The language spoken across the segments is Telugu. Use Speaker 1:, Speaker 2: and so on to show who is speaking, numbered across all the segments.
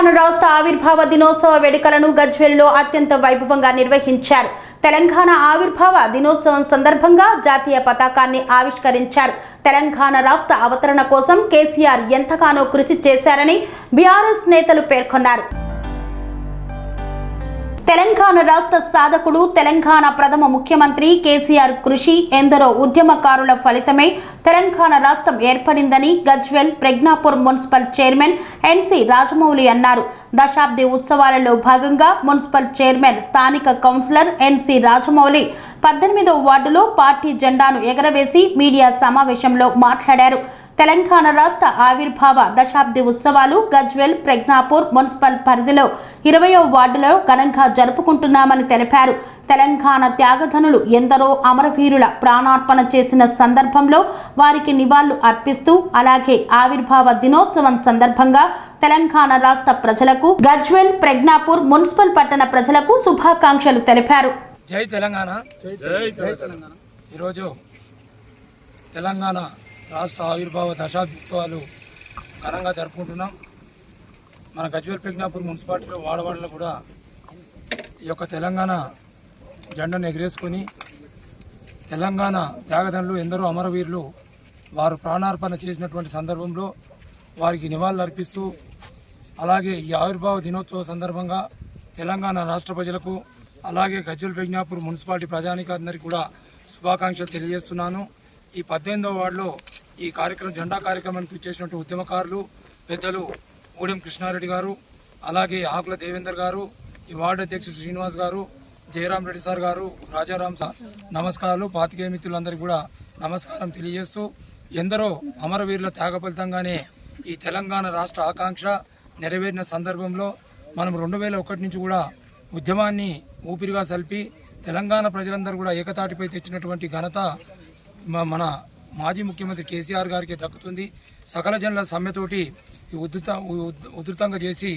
Speaker 1: తెలంగాణ రాష్ట్ర ఆవిర్భావ దినోత్సవ వేడుకలను గజ్వేల్లో అత్యంత వైభవంగా నిర్వహించారు. తెలంగాణ ఆవిర్భావ దినోత్సవం సందర్భంగా జాతీయ పతాకాన్ని ఆవిష్కరించారు. తెలంగాణ రాష్ట్ర అవతరణ కోసం కేసీఆర్ ఎంతగానో కృషి చేశారని బీఆర్ఎస్ నేతలు పేర్కొన్నారు. తెలంగాణ రాష్ట్ర సాధకుడు, తెలంగాణ ప్రథమ ముఖ్యమంత్రి కేసీఆర్ కృషి, ఎందరో ఉద్యమకారుల ఫలితమే తెలంగాణ రాష్ట్రం ఏర్పడిందని గజ్వేల్ ప్రజ్ఞాపూర్ మున్సిపల్ చైర్మన్ ఎన్సి రాజమౌళి అన్నారు. దశాబ్ది ఉత్సవాలలో భాగంగా మున్సిపల్ చైర్మన్, స్థానిక కౌన్సిలర్ ఎన్సి రాజమౌళి 18వ వార్డులో పార్టీ జెండాను ఎగరవేసి మీడియా సమావేశంలో మాట్లాడారు. తెలంగాణ రాష్ట్ర ఆవిర్భావ దశాబ్ది ఉత్సవాలు గజ్వేల్ ప్రజ్ఞాపూర్ మున్సిపల్ పరిధిలో 20వ వార్డులో ఘనంగా జరుపుకుంటున్నామని తెలిపారు. తెలంగాణ త్యాగధనులు ఎందరో అమరవీరుల ప్రాణార్పణ చేసిన సందర్భంలో వారికి నివాళులు అర్పిస్తూ, అలాగే ఆవిర్భావ దినోత్సవం సందర్భంగా తెలంగాణ రాష్ట్ర ప్రజలకు, గజ్వేల్ ప్రజ్ఞాపూర్ మున్సిపల్ పట్టణ ప్రజలకు శుభాకాంక్షలు తెలిపారు.
Speaker 2: జై తెలంగాణ. ఈరోజు తెలంగాణ రాష్ట్ర ఆవిర్భావ దశాబ్ది ఉత్సవాలు ఘనంగా జరుపుకుంటున్నాం. మన గజ్వేల్ ప్రజ్ఞాపూర్ మున్సిపాలిటీలో వాడవాడలో కూడా ఈ యొక్క తెలంగాణ జెండాను ఎగిరేసుకొని తెలంగాణ త్యాగదనులు ఎందరో అమరవీరులు వారు ప్రాణార్పణ చేసినటువంటి సందర్భంలో వారికి నివాళులు అర్పిస్తూ, అలాగే ఈ ఆవిర్భావ దినోత్సవ సందర్భంగా తెలంగాణ రాష్ట్ర ప్రజలకు, అలాగే గజ్వేల్ ప్రజ్ఞాపూర్ మున్సిపాలిటీ ప్రజానికాందరికీ కూడా శుభాకాంక్షలు తెలియజేస్తున్నాను. ఈ 18వ వార్డులో ఈ జెండా కార్యక్రమానికి ఇచ్చేసినట్టు ఉద్యమకారులు, పెద్దలు ఊడెం కృష్ణారెడ్డి గారు, అలాగే ఆకుల దేవేందర్ గారు, ఈ వార్డు అధ్యక్షుడు శ్రీనివాస్ గారు, జయరాం రెడ్డి సార్ గారు, రాజారాం సార్, నమస్కారాలు. పాతికేయ మిత్రులందరికీ కూడా నమస్కారం తెలియజేస్తూ, ఎందరో అమరవీరుల త్యాగ ఫలితంగానే ఈ తెలంగాణ రాష్ట్ర ఆకాంక్ష నెరవేరిన సందర్భంలో మనం 2001 నుంచి కూడా ఉద్యమాన్ని ఊపిరిగా సల్పి తెలంగాణ ప్రజలందరూ కూడా ఏకతాటిపై తెచ్చినటువంటి ఘనత మన మాజీ ముఖ్యమంత్రి కేసీఆర్ గారికి దక్కుతుంది. సకల జనుల సమ్మెతోటి ఉధృతంగా చేసి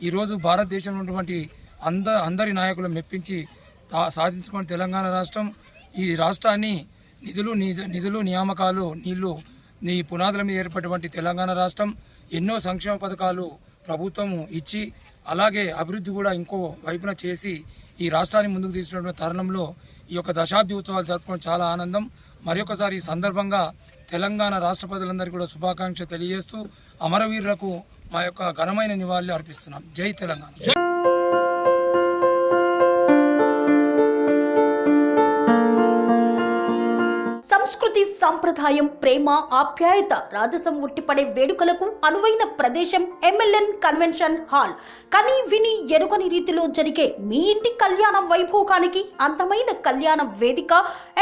Speaker 2: ఈరోజు భారతదేశంలో ఉన్నటువంటి అందరి నాయకులు మెప్పించి సాధించుకున్న తెలంగాణ రాష్ట్రం, ఈ రాష్ట్రాన్ని నిధులు నియామకాలు నీ పునాదుల మీద ఏర్పడినటువంటి తెలంగాణ రాష్ట్రం ఎన్నో సంక్షేమ పథకాలు ప్రభుత్వం ఇచ్చి, అలాగే అభివృద్ధి కూడా ఇంకో వైపున చేసి ఈ రాష్ట్రాన్ని ముందుకు తీసుకున్నటువంటి తరుణంలో ఈ యొక్క దశాబ్ది ఉత్సవాలు జరుపుకోవడం చాలా ఆనందం. మరొకసారి ఈ సందర్భంగా తెలంగాణ రాష్ట్ర ప్రజలందరికీ కూడా శుభాకాంక్షలు తెలియజేస్తూ అమరవీరులకు మా యొక్క ఘనమైన నివాళులు అర్పిస్తున్నాం. జై తెలంగాణ.
Speaker 1: సంస్కృతి, సంప్రదాయం, ప్రేమ, ఆప్యాయత, రాజసం ఉట్టిపడే వేడుకలకు అనువైన ప్రదేశం ఎంఎల్ఎన్ కన్వెన్షన్ హాల్. కని విని ఎరుగని రీతిలో జరిగే మీ ఇంటి కళ్యాణ వైభోగానికి అందమైన కళ్యాణ వేదిక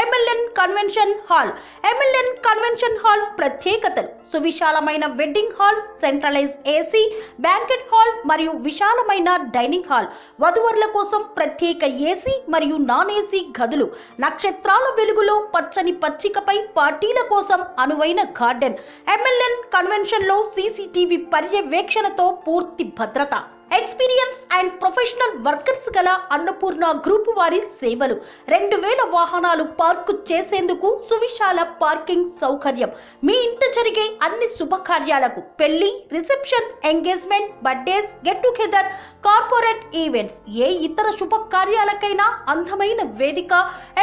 Speaker 1: MLN convention hall. MLN convention hall ప్రత్యేకతలు: సువిశాలమైన wedding halls, centralise AC banquet hall మరియు విశాలమైన డైనింగ్ హాల్, వధువరుల కోసం ప్రత్యేక ఏసీ మరియు నాన్ ఏసీ గదులు, నక్షత్రాల వెలుగులో పచ్చని పచ్చికపై పార్టీల కోసం అనువైన గార్డెన్. ఎంఎల్ఎన్ కన్వెన్షన్ లో సీసీటీవీ పర్యవేక్షణతో పూర్తి భద్రత. ఎక్స్పీరియన్స్ అండ్ ప్రొఫెషనల్ వర్కర్స్ గల అన్నపూర్ణ గ్రూప్ వారి సేవలు. 2000 వాహనాలు పార్కు చేసేందుకు సువిశాల పార్కింగ్ సౌకర్యం. మీ ఇంట జరిగే అన్ని శుభకార్యాలకు, పెళ్లి, reception, engagement, birthdays, get together, corporate events, ఏ ఇతర శుభకార్యాలకైనా అందమైన వేదిక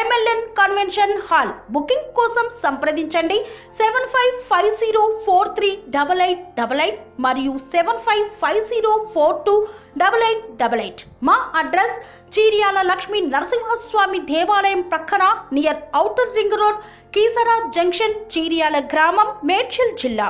Speaker 1: ఎంఎల్ఎన్ కన్వెన్షన్ హాల్. బుకింగ్ కోసం సంప్రదించండి 7550438888 మరియు 7550428888. మా అడ్రస్ చీర్యాల లక్ష్మీ నరసింహస్వామి దేవాలయం ప్రక్కన, near outer ring road, Keesara junction, Cheeryal గ్రామం, మేడ్చల్ జిల్లా.